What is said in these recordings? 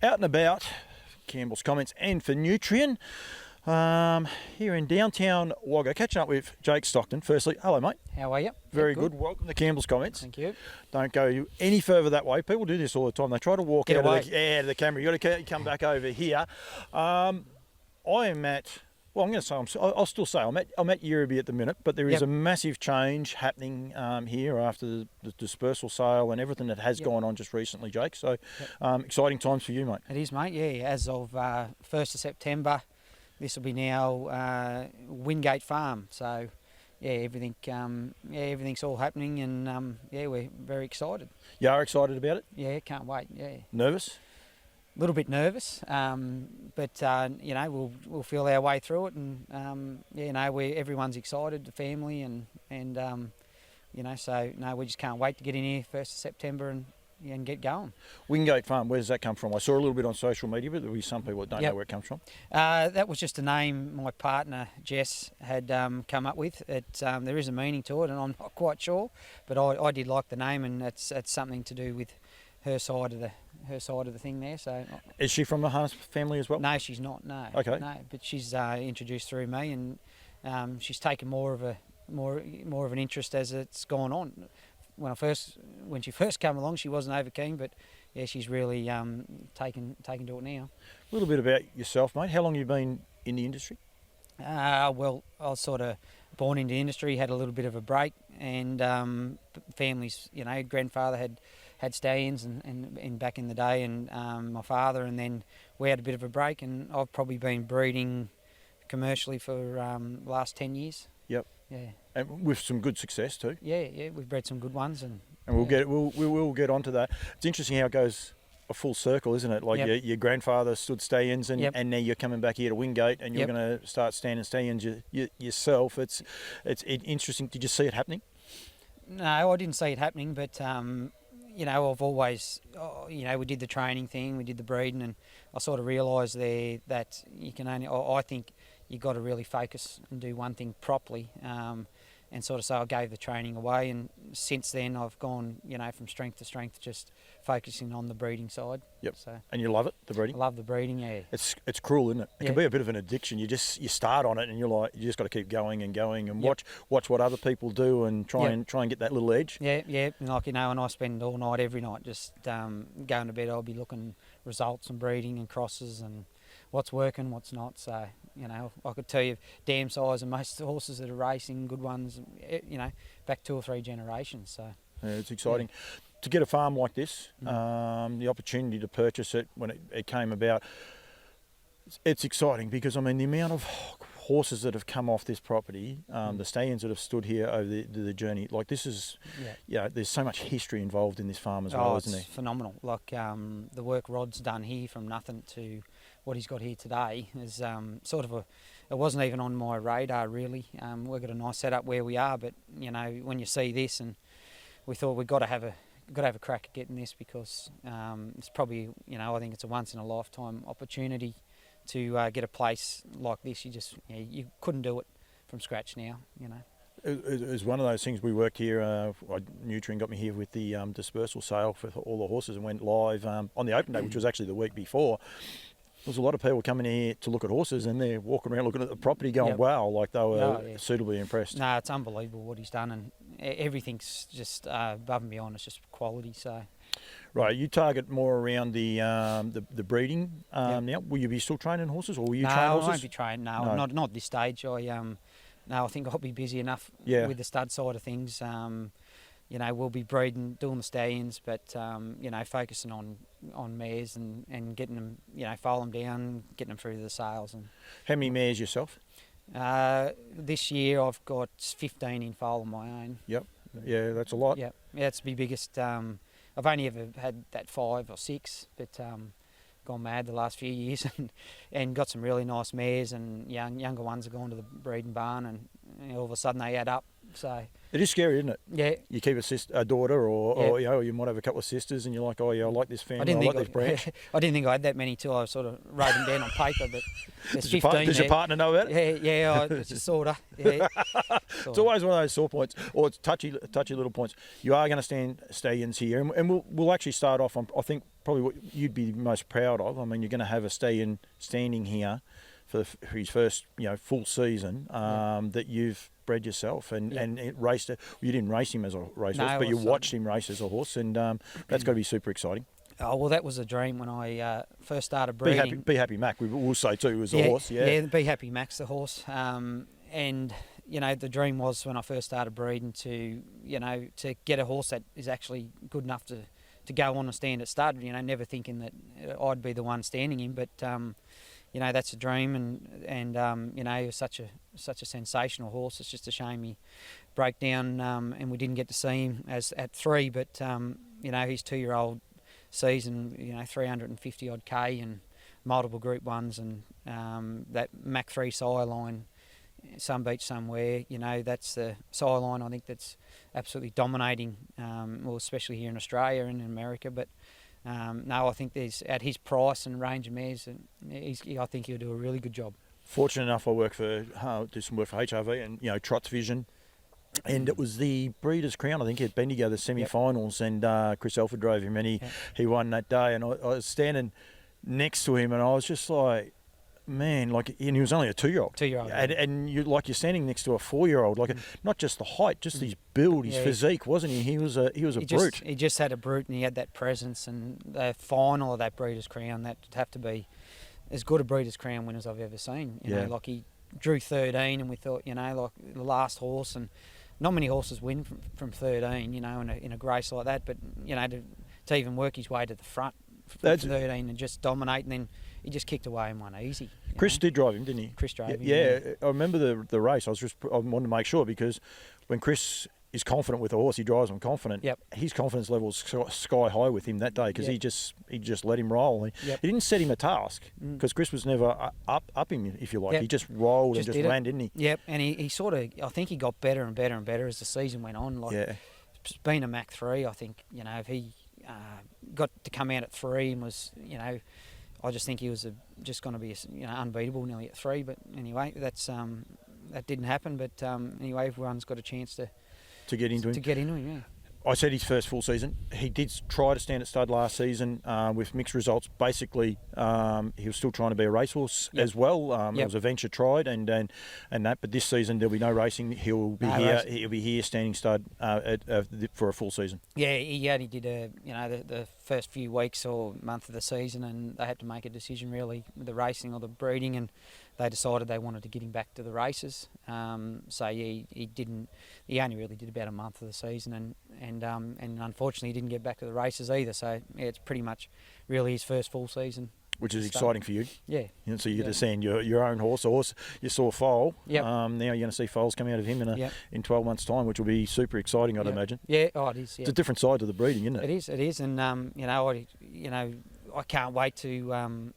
Out and about, Campbell's Comments and for Nutrien. Here in downtown Wagga, catching up with Jake Stockton. Firstly, hello mate. How are you? Very good. Welcome to Campbell's Comments. Thank you. Don't go any further that way. People do this all the time. They try to walk out of the camera. You've got to come back over here. I am at, well, I'm going to say, I'll still say I'm at Yirribee at the minute, but there is a massive change happening here after the dispersal sale and everything that has gone on just recently, Jake. So exciting times for you, mate. It is, mate. Yeah, as of 1st of September, this will be now Wingate Farm. So, yeah, everything's all happening, and we're very excited. You are excited about it? Yeah, can't wait. Yeah. Nervous? A little bit nervous, but we'll feel our way through it, and everyone's excited, the family, and we just can't wait to get in here 1st of September and get going. Wingate Farm, where does that come from? I saw a little bit on social media, but there'll be some people that don't know where it comes from. That was just a name my partner Jess had come up with. There is a meaning to it, and I'm not quite sure, but I did like the name, and it's something to do with her side of the thing there. So, is she from the harness family as well? No, she's not. No. Okay. No, but she's introduced through me, and she's taken more of an interest as it's gone on. When she first came along, she wasn't over keen, but yeah, she's really taken to it now. A little bit about yourself, mate. How long have you been in the industry? Well, I was sort of born into the industry, had a little bit of a break, and families, grandfather had stallions and back in the day, and my father, and then we had a bit of a break, and I've probably been breeding commercially for the last 10 years. Yep. Yeah. And with some good success too. Yeah, we've bred some good ones, and we'll get onto that. It's interesting how it goes a full circle, isn't it? Like your grandfather stood stallions, and now you're coming back here to Wingate, and you're going to start standing stallions yourself. It's interesting. Did you see it happening? No, I didn't see it happening, but I've always, we did the training thing, we did the breeding, and I sort of realised there that you can only, I think you've got to really focus and do one thing properly, and sort of so I gave the training away, and since then I've gone, from strength to strength, just focusing on the breeding side. Yep. So, and you love it, the breeding? I love the breeding, yeah. It's cruel, isn't it? It can be a bit of an addiction. You start on it, and you're like, you just got to keep going and going, and watch what other people do, and try and get that little edge. Yeah. And and I spend all night, every night, just going to bed. I'll be looking results and breeding and crosses and what's working, what's not. So, I could tell you damn size of most horses that are racing, good ones, back 2 or 3 generations. So yeah, it's exciting. To get a farm like this, the opportunity to purchase it when it came about, it's exciting because, the amount of horses that have come off this property, the stallions that have stood here over the journey, like this is, there's so much history involved in this farm as well, isn't there? It's phenomenal. Like the work Rod's done here from nothing to what he's got here today is it wasn't even on my radar really. We've got a nice setup where we are, but when you see this, and we thought we've got to have a crack at getting this because it's probably, I think it's a once in a lifetime opportunity to get a place like this. You couldn't do it from scratch now, It was one of those things. We worked here, Nutrien got me here with the dispersal sale for all the horses, and went live on the open day, which was actually the week before. There's a lot of people coming here to look at horses, and they're walking around looking at the property going, wow, like they were suitably impressed. No, it's unbelievable what he's done, and everything's just above and beyond. It's just quality. So, right, you target more around the breeding now. Will you be still training horses, or will you train horses? No, I won't be training. No, not at this stage. I think I'll be busy enough with the stud side of things. We'll be breeding, doing the stallions, but focusing on mares and getting them, foal them down, getting them through to the sales. And how many mares yourself? This year I've got 15 in foal of my own. Yep. Yeah, that's a lot. Yeah, it's the biggest. I've only ever had that 5 or 6, but gone mad the last few years, and got some really nice mares, and younger ones have gone to the breeding barn, and all of a sudden they add up So it is scary, isn't it? yeah. You keep a daughter, or you might have a couple of sisters, and you're like, oh yeah, I like this family, I like this branch. I didn't think I had that many till I sort of wrote them down on paper, but there's 15 Does your partner know about it? Yeah, it's sort of. Yeah. It's always one of those sore points, or it's touchy little points. You are going to stand stallions here, and we'll actually start off on, I think, probably what you'd be most proud of. I mean, you're going to have a stallion standing here for his first, full season that you've bred yourself and it raced. You didn't race him as a racehorse, but you watched him race as a horse, and that's got to be super exciting. Oh, well, that was a dream when I first started breeding. Be Happy Mac, we'll say too, was a horse. Yeah, Be Happy Mac's the horse. And, the dream was when I first started breeding to get a horse that is actually good enough to go on a stand at stud, never thinking that I'd be the one standing him, but... that's a dream, and it was such a sensational horse. It's just a shame he broke down, and we didn't get to see him at 3. But his 2-year-old season, 350 odd K and multiple Group 1s, and that Mach 3 sire line, some beach somewhere. That's the sire line. I think that's absolutely dominating, especially here in Australia and in America, but. No, I think there's at his price and range of mares, and I think he'll do a really good job. Fortunate enough, I do some work for HRV and Trot's Vision, and it was the Breeders' Crown. I think at Bendigo, the semi-finals, and Chris Elford drove him, and he won that day. And I was standing next to him, and I was just like, man, and he was only a 2-year-old. 2-year-old. And you're standing next to a 4-year-old, not just the height, just his build, his physique, wasn't he? He was a brute. He just had a brute, and he had that presence, and the final of that Breeders' Crown, that would have to be as good a Breeders' Crown win as I've ever seen. He drew 13, and we thought, like the last horse, and not many horses win from 13, in a race like that, but, to even work his way to the front from 13 and just dominate, and then he just kicked away and won easy. Chris did drive him, didn't he? Chris drove him. Yeah, I remember the race. I wanted to make sure, because when Chris is confident with a horse, he drives him confident. Yep. His confidence level was sky high with him that day, because he just let him roll. He didn't set him a task, because Chris was never up him, if you like. Yep. He just rolled and just ran, didn't he? Yep, and he sort of, I think he got better and better and better as the season went on. Being a Mach 3, I think, if he got to come out at 3 and was, I just think he was just going to be unbeatable nearly at 3. But anyway, that didn't happen. But anyway, everyone's got a chance to get into him. Yeah. I said his first full season. He did try to stand at stud last season with mixed results. Basically, he was still trying to be a racehorse as well. It was a venture tried and that. But this season there'll be no racing. He'll be here. Racing. He'll be here standing stud for a full season. Yeah, he only did the first few weeks or month of the season, and they had to make a decision really with the racing or the breeding, and they decided they wanted to get him back to the races. He didn't. He only really did about a month of the season, and unfortunately he didn't get back to the races either. So it's pretty much really his first full season. Which is exciting for you. Yeah. So you get to stand your own horse. A horse you saw foal. Yep. Now you're going to see foals come out of him in 12 months' time, which will be super exciting, I'd imagine. Yeah. Oh, it is. Yeah. It's a different side to the breeding, isn't it? It is, and I can't wait to.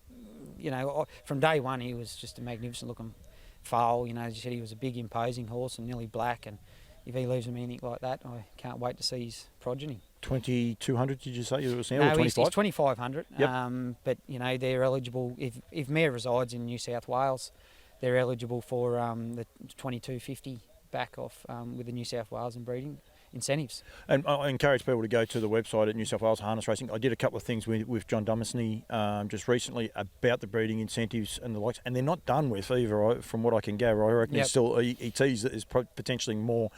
From day one he was just a magnificent looking foal. As you said, he was a big, imposing horse and nearly black, and if he leaves him anything like that, I can't wait to see his progeny. 2,200, did you say? It was now, no, or 25? He's 2,500. Yep. But they're eligible if mare resides in New South Wales. They're eligible for the 2,250 back off with the New South Wales and breeding incentives. And I encourage people to go to the website at New South Wales Harness Racing. I did a couple of things with John Dumasney just recently about the breeding incentives and the likes, and they're not done with either, from what I can gather. I reckon he teased that there's potentially more.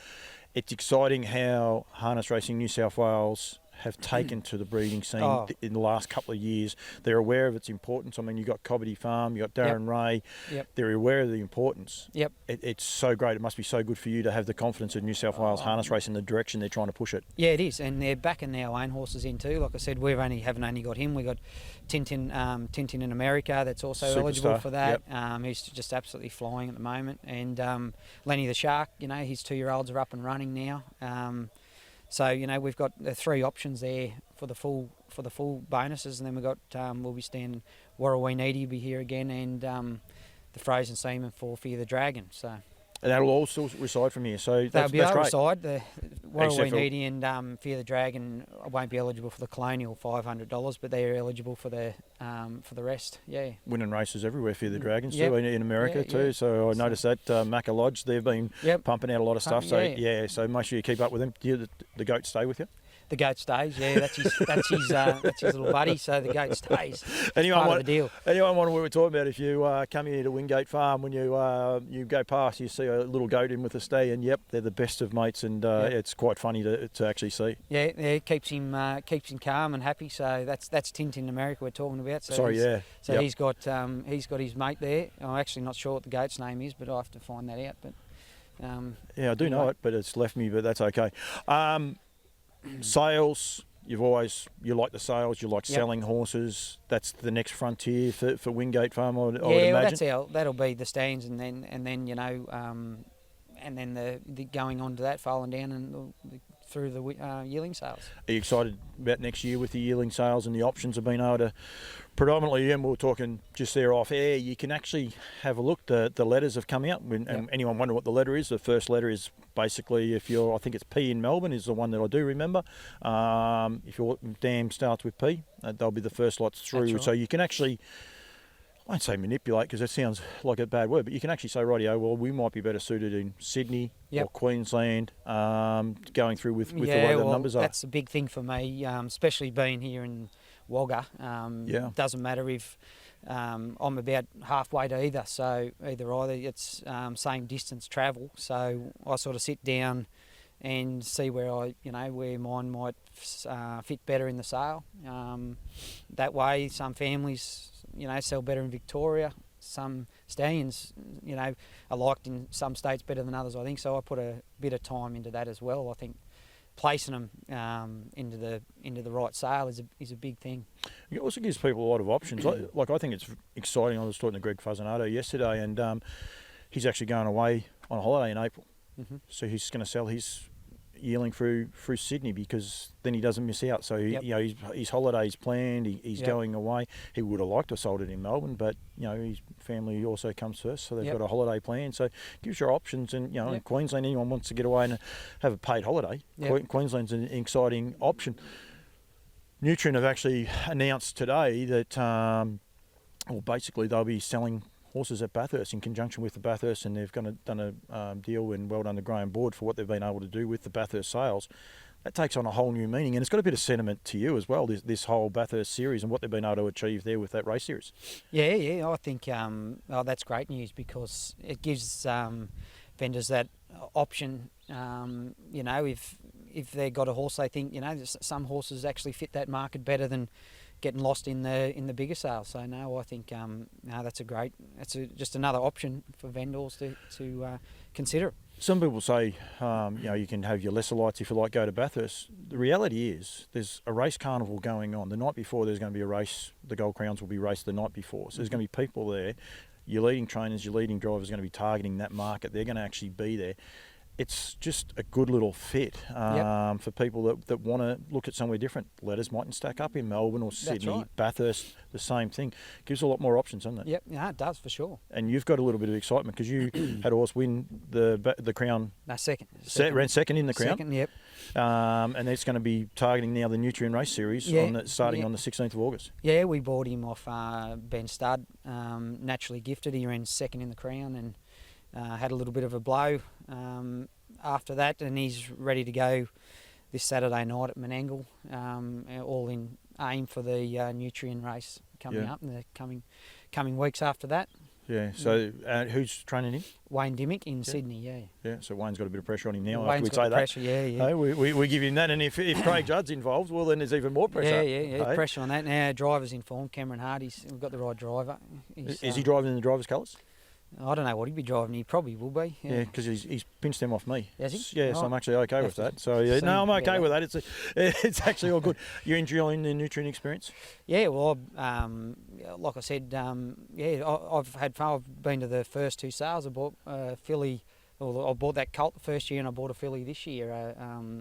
It's exciting how Harness Racing New South Wales have taken to the breeding scene in the last couple of years. They're aware of its importance. I mean, you've got Cobbity Farm, you've got Darren Ray. Yep. They're aware of the importance. Yep. It's so great. It must be so good for you to have the confidence of New South Wales Harness Racing in the direction they're trying to push it. Yeah, it is. And they're backing our own horses in too. Like I said, haven't only got him. We've got Tintin in America that's also eligible for that. Yep. He's just absolutely flying at the moment. And Lenny the Shark, his 2-year-olds are up and running now. So we've got the 3 options there for the full bonuses, and then we've got we'll be standing Warrawee Needy will be here again, and the Frozen Seaman for Fear the Dragon. So And that'll all still reside from here. So They'll be able to great. reside. The Except for- Needy and Fear the Dragon won't be eligible for the Colonial $500, but they're eligible for the rest. Yeah. Winning races everywhere for the Dragons Yep. too, in America Yeah, too. yeah. So I noticed that Macca Lodge, they've been Yep. pumping out a lot of stuff. So Yeah. so make sure you keep up with them. Do the goat stay with you? The goat stays, yeah. That's his little buddy. So the goat stays. Anyone Part of the deal. Anyone want what we're talking about? If you come here to Wingate Farm, when you go past, you see a little goat in with a stallion. Yep, they're the best of mates, and it's quite funny to actually see. Yeah, it keeps him calm and happy. So that's Tint in America we're talking about. So Yep. he's got his mate there. I'm actually not sure what the goat's name is, but I will have to find that out. But I do know it, but it's left me. But that's okay. Sales. You like the sales. You like selling horses. That's the next frontier for Wingate Farm. I would imagine. Well, that'll be the stands, and then and then the going on to that, falling down and through the yearling sales. Are you excited about next year with the yearling sales and the options of being able to predominantly, and we were talking just there off air, you can actually have a look. The letters have come out. And anyone wonder what the letter is? The first letter is basically, I think it's P in Melbourne is the one that I do remember. If your dam starts with P, they'll be the first lots through. That's right. So you can actually, I won't say manipulate because that sounds like a bad word, but you can actually say, rightio, well, we might be better suited in Sydney or Queensland, going through with the way the numbers are. That's a big thing for me, especially being here in Wagga. Doesn't matter if I'm about halfway to either, so either it's same distance travel. So I sort of sit down and see where where mine might fit better in the sale. That way, some families sell better in Victoria. Some stallions, are liked in some states better than others, I think. So I put a bit of time into that as well. I think placing them into the right sale is a big thing. It also gives people a lot of options. I think it's exciting. I was talking to Greg Fazzinato yesterday, and he's actually going away on a holiday in April. Mm-hmm. So he's going to sell his yearling through Sydney because then he doesn't miss out. So his holiday's planned. He's going away. He would have liked to have sold it in Melbourne, but his family also comes first, so they've got a holiday plan. So it gives you options. And in Queensland, anyone wants to get away and have a paid holiday. Queensland's an exciting option. Nutrien have actually announced today that, basically they'll be selling horses at Bathurst in conjunction with the Bathurst, and they've done a deal, and well done to Graham Board for what they've been able to do with the Bathurst sales. That takes on a whole new meaning, and it's got a bit of sentiment to you as well, this whole Bathurst series and what they've been able to achieve there with that race series. Yeah, I think that's great news because it gives vendors that option. If they've got a horse they think, some horses actually fit that market better than getting lost in the bigger sales. So no, I think that's just another option for vendors to consider. Some people say, you can have your lesser lights if you like, go to Bathurst. The reality is there's a race carnival going on. The night before there's going to be a race, the Gold Crowns will be raced the night before. So there's going to be people there. Your leading trainers, your leading drivers are going to be targeting that market. They're going to actually be there. It's just a good little fit for people that want to look at somewhere different. Letters mightn't stack up in Melbourne or Sydney. Right. Bathurst, the same thing. Gives a lot more options, doesn't it? Yep, it does for sure. And you've got a little bit of excitement because you had a horse win the Crown. No, second. Ran second in the Crown. Second, yep. And it's going to be targeting now the Nutrien race series starting on the 16th of August. Yeah, we bought him off Ben Stud, naturally gifted. He ran second in the Crown and had a little bit of a blow after that, and he's ready to go this Saturday night at Menangle, all in aim for the Nutrien race coming up in the coming weeks after that. Yeah, so who's training him? Wayne Dimmick in Sydney, Yeah, so Wayne's got a bit of pressure on him now. Wayne's got pressure, Hey, we give him that, and if Craig Judd's involved, well, then there's even more pressure. Yeah, pressure on that. Now, driver's informed, Cameron Hardy's, we've got the right driver. Is he driving in the driver's colours? I don't know what he'd be driving. He probably will be. Yeah, because he's pinched them off me. Has he? Yeah, so I'm actually okay with that. So I'm okay with that. It's actually all good. You enjoying the Nutrien experience? Yeah, well, like I said, I've had fun. I've been to the first two sales. I bought a filly. Well, I bought that colt the first year, and I bought a filly this year.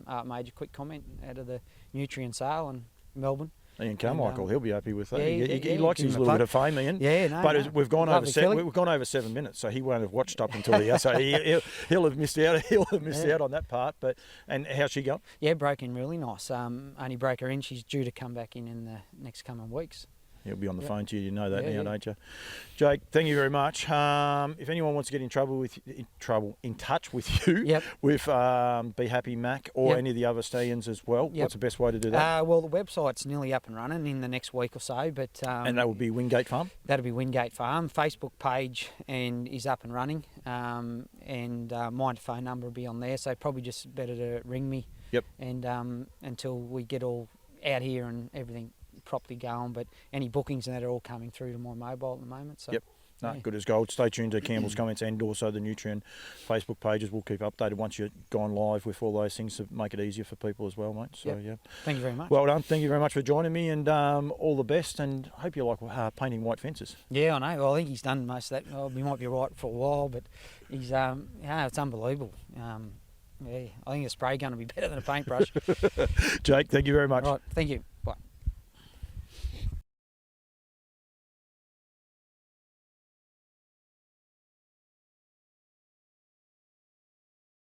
Art Major quick comment out of the Nutrien sale in Melbourne. Ian Carmichael, he'll be happy with that. Yeah, he likes his little bit of fame, Ian. Yeah, no, but we've gone over we've gone over 7 minutes, so he won't have watched up until the so he'll have missed out. He'll have missed out on that part. But and how's she going? Yeah, broke in really nice. Only broke her in. She's due to come back in the next coming weeks. He'll be on the phone to you. You know that now, don't you, Jake? Thank you very much. If anyone wants to get in touch with you, with Be Happy Mac or any of the other stallions as well, what's the best way to do that? Well, the website's nearly up and running in the next week or so, but and that would be Wingate Farm. That'll be Wingate Farm. Facebook page is up and running, and my phone number will be on there. So probably just better to ring me. Yep. And until we get all out here and everything properly going, but any bookings and that are all coming through to my mobile at the moment. So good as gold. Stay tuned to Campbell's comments and also the Nutrien Facebook pages. We'll keep updated once you've gone live with all those things to make it easier for people as well, mate. So thank you very much. Well done. Thank you very much for joining me, and all the best, and hope you like painting white fences. Yeah, I know. Well, I think he's done most of that. Well, he might be right for a while, but he's it's unbelievable. I think a spray gun will be better than a paintbrush. Jake, thank you very much. Right, thank you.